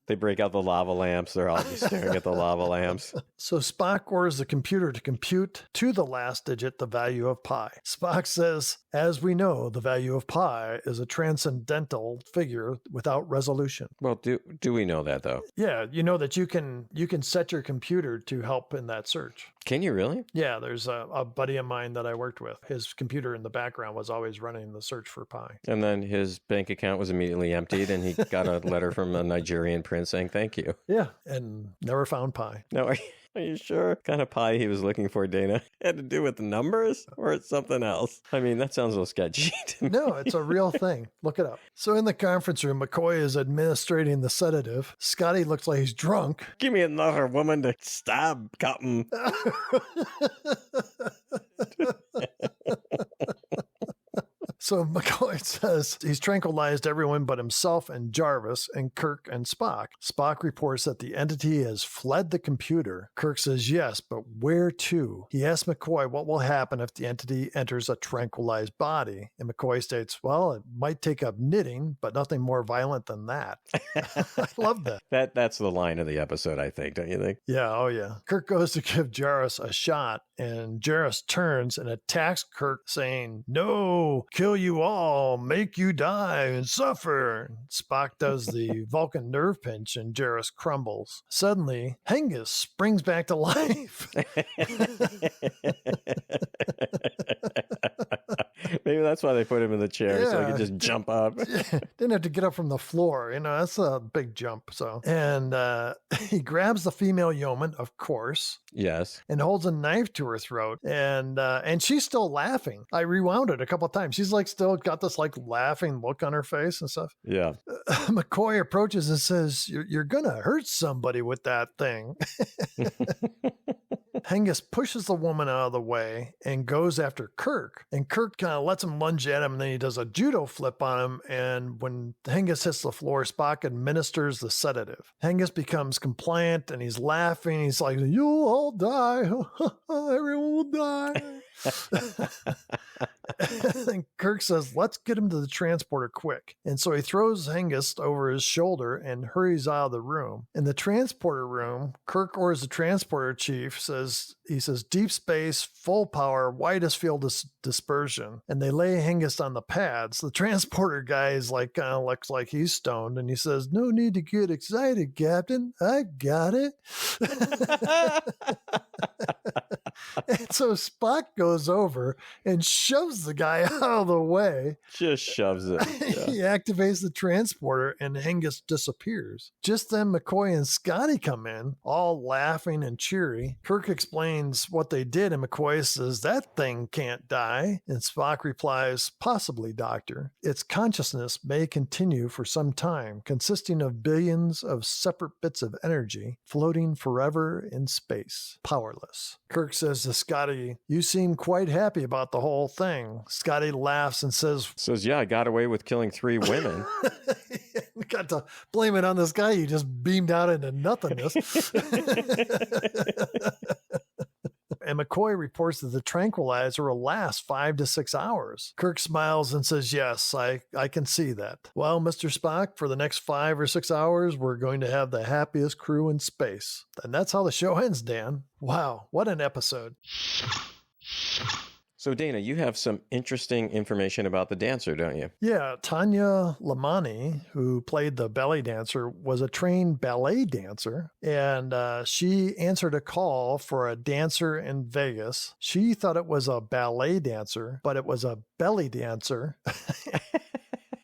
They break out the lava lamps. They're all just staring at the lava lamps. so Spock orders the computer to compute to the last digit the value of pi. Spock says, as we know, the value of pi is a transcendental figure without resolution. Well, do we know that, though? Yeah, you know that you can set your computer to help in that search. Can you really? Yeah, there's a buddy of mine that I worked with. His computer in the background was always running the search for pi. And then his bank account was immediately emptied, and he got a letter from a Nigerian prince saying thank you. Yeah, and never found pi. No, are you sure? What kind of pie he was looking for, Dana? Had to do with numbers or it's something else? I mean, that sounds a little sketchy to me. No, it's a real thing. Look it up. So in the conference room, McCoy is administrating the sedative. Scotty looks like he's drunk. Give me another woman to stab, Captain. So McCoy says he's tranquilized everyone but himself and Jarvis and Kirk and Spock. Spock reports that the entity has fled the computer. Kirk says yes, but where to? He asks McCoy what will happen if the entity enters a tranquilized body. And McCoy states, well, it might take up knitting, but nothing more violent than that. I love that. That's the line of the episode, I think, don't you think? Yeah, oh yeah. Kirk goes to give Jarvis a shot, and Jarvis turns and attacks Kirk, saying, no, kill you all, make you die and suffer. Spock does the Vulcan nerve pinch, and Jarvis crumbles. Suddenly, Hengist springs back to life. Maybe that's why they put him in the chair, so he could just jump up. Didn't have to get up from the floor. That's a big jump. So, and he grabs the female yeoman, of course. Yes. And holds a knife to her throat. And she's still laughing. I rewound it a couple of times. She's like still got this like laughing look on her face and stuff. Yeah. McCoy approaches and says, you're going to hurt somebody with that thing. Hengist pushes the woman out of the way and goes after Kirk. And Kirk kind of lets him lunge at him, and then he does a judo flip on him. And when Hengist hits the floor, Spock administers the sedative. Hengist becomes compliant, and he's laughing. He's like, you'll all die. Everyone will die. And Kirk says, let's get him to the transporter quick. And so he throws Hengist over his shoulder and hurries out of the room. In the transporter room, Kirk orders the transporter chief, he says, deep space, full power, widest field dispersion. And they lay Hengist on the pads. The transporter guy is like, kind of looks like he's stoned. And he says, no need to get excited, Captain. I got it. And so Spock goes over and shoves the guy out of the way. Just shoves it. Yeah. He activates the transporter and Hengist disappears. Just then McCoy and Scotty come in, all laughing and cheery. Kirk explains what they did and McCoy says, "That thing can't die." And Spock replies, "Possibly, Doctor. Its consciousness may continue for some time, consisting of billions of separate bits of energy floating forever in space, powerless." Kirk says to Scotty, "You seem quite happy about the whole thing." Scotty laughs and says, "Yeah, I got away with killing 3 women." We got to blame it on this guy you just beamed out into nothingness. And McCoy reports that the tranquilizer will last 5 to 6 hours. Kirk smiles and says, "Yes, I can see that. Well, Mr. Spock, for the next 5 or 6 hours, we're going to have the happiest crew in space." And that's how the show ends, Dan. Wow, what an episode. So, Dana, you have some interesting information about the dancer, don't you? Yeah, Tanya Lamani, who played the belly dancer, was a trained ballet dancer, and she answered a call for a dancer in Vegas. She thought it was a ballet dancer, but it was a belly dancer.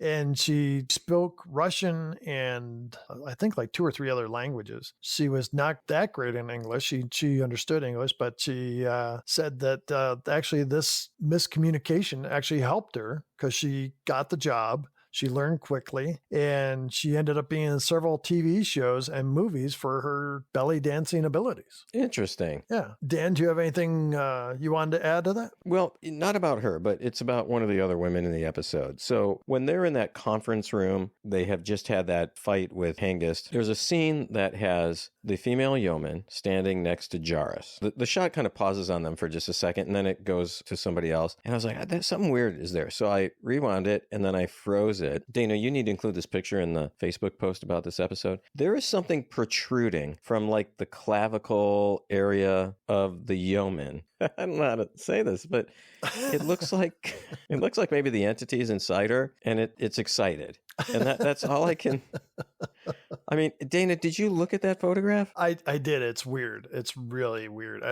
And she spoke Russian and I think like 2 or 3 other languages. She was not that great in English. She understood English, but she said that actually this miscommunication actually helped her because she got the job. She learned quickly, and she ended up being in several TV shows and movies for her belly dancing abilities. Interesting. Yeah. Dan, do you have anything you wanted to add to that? Well, not about her, but it's about one of the other women in the episode. So when they're in that conference room, they have just had that fight with Hengist. There's a scene that has the female yeoman standing next to Jarrus. The shot kind of pauses on them for just a second, and then it goes to somebody else. And I was like, "There's something weird is there." So I rewound it, and then I froze it. Dana, you need to include this picture in the Facebook post about this episode. There is something protruding from like the clavicle area of the yeoman. I don't know how to say this, but it looks like maybe the entity is inside her, and it's excited. And that's all I can. I mean, Dana, did you look at that photograph? I did. It's weird. It's really weird.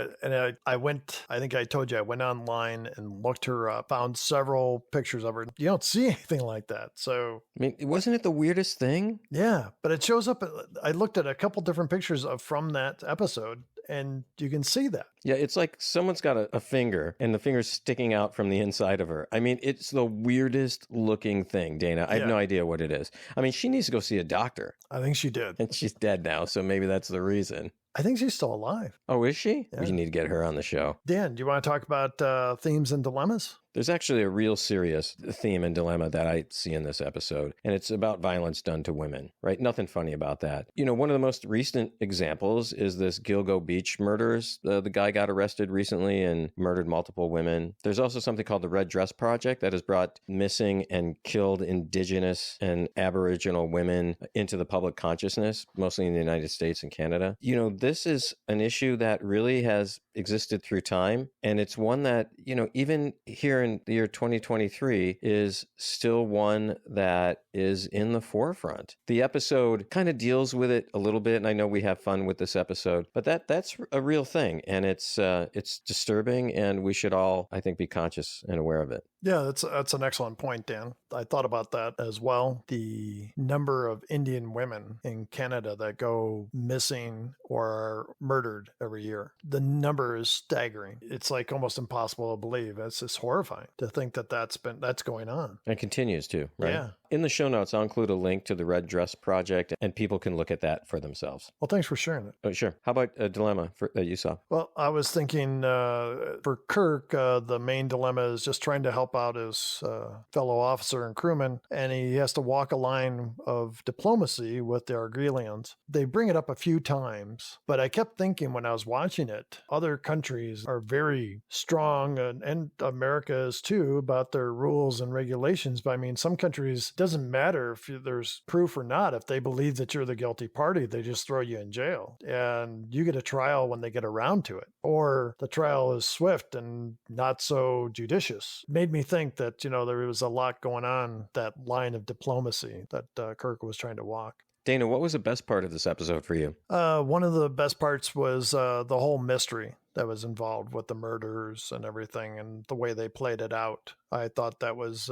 I went, I think I told you, I went online and looked her up, found several pictures of her. You don't see anything like that. So, I mean, wasn't it the weirdest thing? Yeah, but it shows up. I looked at a couple different pictures from that episode, and you can see that. Yeah, it's like someone's got a finger and the finger's sticking out from the inside of her. I mean, it's the weirdest looking thing, Dana. I have no idea what it is. I mean, she needs to go see a doctor. I think she did. And she's dead now, so maybe that's the reason. I think she's still alive. Oh, is she? Yeah. We need to get her on the show. Dan, do you want to talk about themes and dilemmas? There's actually a real serious theme and dilemma that I see in this episode, and it's about violence done to women, right? Nothing funny about that. You know, one of the most recent examples is this Gilgo Beach murders. The guy got arrested recently and murdered multiple women. There's also something called the Red Dress Project that has brought missing and killed Indigenous and Aboriginal women into the public consciousness, mostly in the United States and Canada. You know, this is an issue that really has existed through time, and it's one that, you know, even here in the year 2023 is still one that is in the forefront. The episode kind of deals with it a little bit, and I know we have fun with this episode, but that's a real thing, and it's disturbing, and we should all, I think, be conscious and aware of it. Yeah, that's an excellent point, Dan. I thought about that as well. The number of Indian women in Canada that go missing or are murdered every year, the number is staggering. It's like almost impossible to believe. It's just horrifying to think that that's going on. And continues to, right? Yeah. In the show notes, I'll include a link to the Red Dress Project, and people can look at that for themselves. Well, thanks for sharing it. Oh, sure. How about a dilemma that you saw? Well, I was thinking for Kirk, the main dilemma is just trying to help out his fellow officer and crewman, and he has to walk a line of diplomacy with the Argelians. They bring it up a few times, but I kept thinking when I was watching it, other countries are very strong, and America is too, about their rules and regulations. But I mean, some countries, it doesn't matter if there's proof or not. If they believe that you're the guilty party, they just throw you in jail, and you get a trial when they get around to it, or the trial is swift and not so judicious. It made me think that, you know, there was a lot going on, that line of diplomacy that Kirk was trying to walk. Dana, what was the best part of this episode for you? One of the best parts was the whole mystery that was involved with the murders and everything and the way they played it out. I thought that was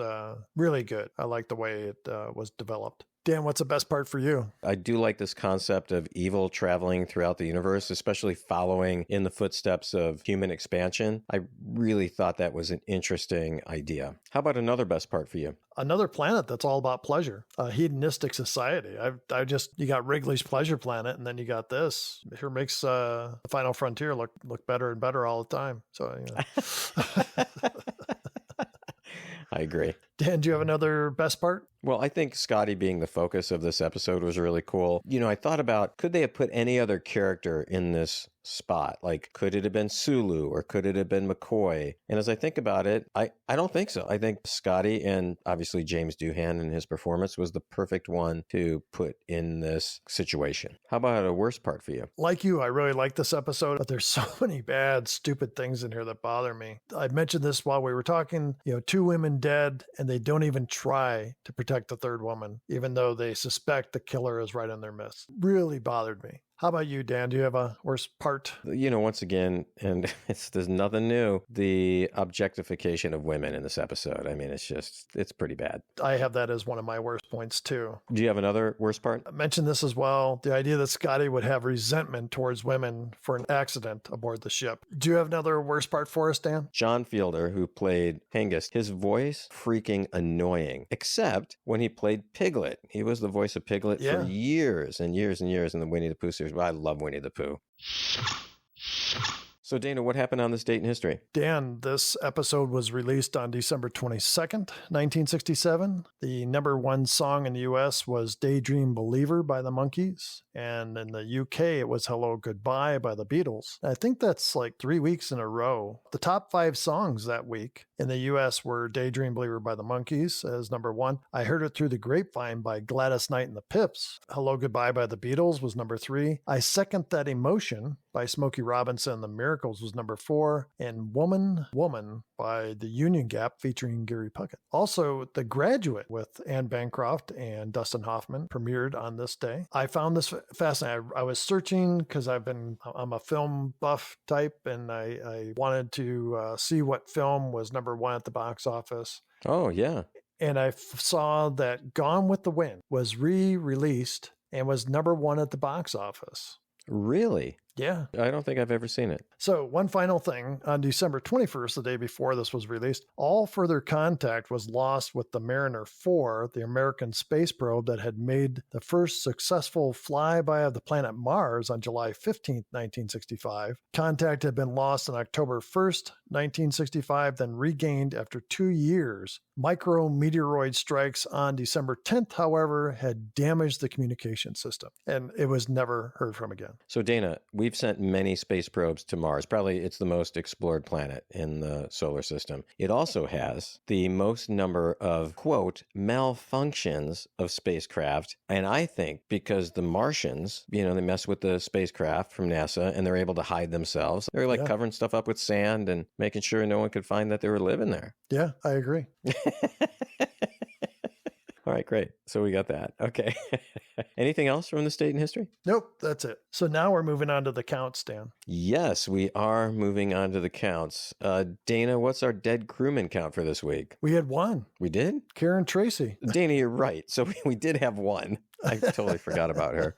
really good. I liked the way it was developed. Dan, what's the best part for you? I do like this concept of evil traveling throughout the universe, especially following in the footsteps of human expansion. I really thought that was an interesting idea. How about another best part for you? Another planet that's all about pleasure, a hedonistic society. You got Wrigley's Pleasure Planet, and then you got this. It sure makes the Final Frontier look better and better all the time. So, I agree. Dan, do you have another best part? Well, I think Scotty being the focus of this episode was really cool. I thought about, could they have put any other character in this spot? Like, could it have been Sulu or could it have been McCoy? And as I think about it, I don't think so. I think Scotty, and obviously James Doohan and his performance, was the perfect one to put in this situation. How about a worst part for you? Like you, I really like this episode, but there's so many bad, stupid things in here that bother me. I mentioned this while we were talking, 2 women dead, and they don't even try to protect the third woman, even though they suspect the killer is right in their midst. Really bothered me. How about you, Dan? Do you have a worst part? Once again, and there's nothing new, the objectification of women in this episode. I mean, it's pretty bad. I have that as one of my worst points, too. Do you have another worst part? I mentioned this as well. The idea that Scotty would have resentment towards women for an accident aboard the ship. Do you have another worst part for us, Dan? John Fielder, who played Hengist, his voice freaking annoying, except when he played Piglet. He was the voice of Piglet for years and years and years in the Winnie the Pooh series. I love Winnie the Pooh. So, Dana, what happened on this date in history? Dan, this episode was released on December 22nd, 1967. The number 1 song in the U.S. was Daydream Believer by the Monkees. And in the UK, it was Hello Goodbye by the Beatles. I think that's like 3 weeks in a row. The top 5 songs that week in the U.S. were Daydream Believer by the Monkees as number 1. I Heard It Through the Grapevine by Gladys Knight and the Pips. Hello Goodbye by the Beatles was number 3. I Second That Emotion by Smokey Robinson and the Miracles was number 4. And Woman, Woman by the Union Gap featuring Gary Puckett. Also, The Graduate with Anne Bancroft and Dustin Hoffman premiered on this day. I found this fascinating. I was searching because I'm a film buff type, and I wanted to see what film was number 1 at the box office. Oh, yeah. And I saw that Gone with the Wind was re-released and was number 1 at the box office. Really? Yeah. I don't think I've ever seen it. So one final thing, on December 21st, the day before this was released, all further contact was lost with the Mariner 4, the American space probe that had made the first successful flyby of the planet Mars on July 15th, 1965. Contact had been lost on October 1st, 1965, then regained after 2 years. Micrometeoroid strikes on December 10th, however, had damaged the communication system, and it was never heard from again. So, Dana, we've sent many space probes to Mars. Probably it's the most explored planet in the solar system. It also has the most number of, quote, malfunctions of spacecraft. And I think because the Martians, they mess with the spacecraft from NASA and they're able to hide themselves. They're like covering stuff up with sand and making sure no one could find that they were living there. Yeah, I agree. All right, great. So we got that. Okay. Anything else from the state in history? Nope, that's it. So now we're moving on to the counts, Dan. Yes, we are moving on to the counts. Dana, what's our dead crewman count for this week? We had 1. We did? Karen Tracy. Dana, you're right. So we did have 1. I totally forgot about her.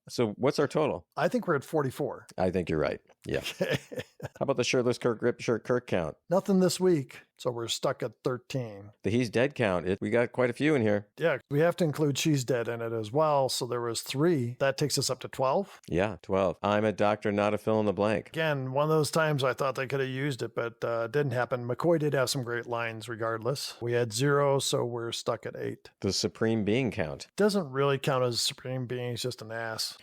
So what's our total? I think we're at 44. I think you're right. Yeah. Okay. How about the shirtless Kirk Rip Shirt Kirk count? Nothing this week, so we're stuck at 13. The He's Dead count. We got quite a few in here. Yeah, we have to include She's Dead in it as well, so there was 3. That takes us up to 12. Yeah, 12. I'm a doctor, not a fill in the blank. Again, one of those times I thought they could have used it, but it didn't happen. McCoy did have some great lines regardless. We had 0, so we're stuck at 8. The Supreme Being count. Doesn't really count as Supreme Being, he's just an ass.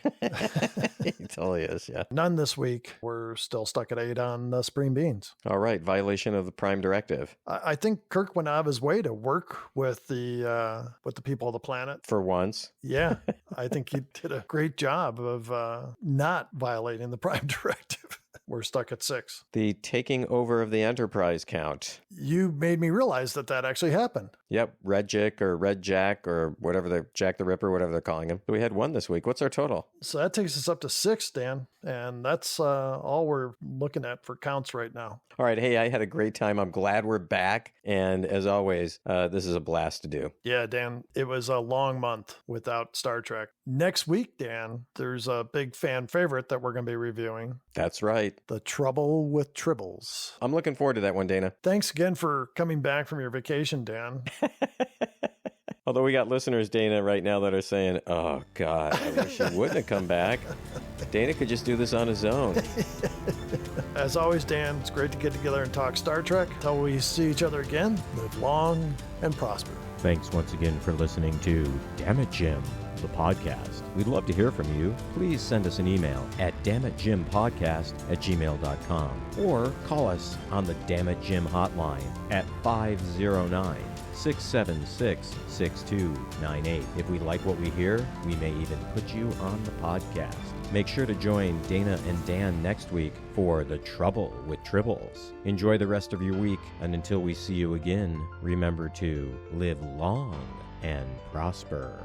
He totally is, yeah. None this week. We're still stuck at 8 on Supreme Beings. All right, violation of the Prime Directive. I think Kirk went out of his way to work with the people of the planet. For once. Yeah, I think he did a great job of not violating the Prime Directive. We're stuck at 6. The taking over of the Enterprise count. you made me realize that actually happened. Yep, Red Jick or Red Jack or whatever Jack the Ripper, whatever they're calling him. So we had one this week. What's our total? So that takes us up to 6, Dan, and that's all we're looking at for counts right now. All right. Hey, I had a great time. I'm glad we're back. And as always, this is a blast to do. Yeah, Dan, it was a long month without Star Trek. Next week, Dan, there's a big fan favorite that we're going to be reviewing. That's right. The Trouble with Tribbles. I'm looking forward to that one, Dana. Thanks again for coming back from your vacation, Dan. Although we got listeners, Dana, right now that are saying, oh, God, I wish he wouldn't have come back. Dana could just do this on his own. As always, Dan, it's great to get together and talk Star Trek. Till we see each other again, live long and prosper. Thanks once again for listening to Damn It Jim, the podcast. We'd love to hear from you. Please send us an email at dammitjimpodcast@gmail.com or call us on the Damn It Jim hotline at 509-676-6298. If we like what we hear, we may even put you on the podcast. Make sure to join Dana and Dan next week for The Trouble with Tribbles. Enjoy the rest of your week, and until we see you again, remember to live long and prosper.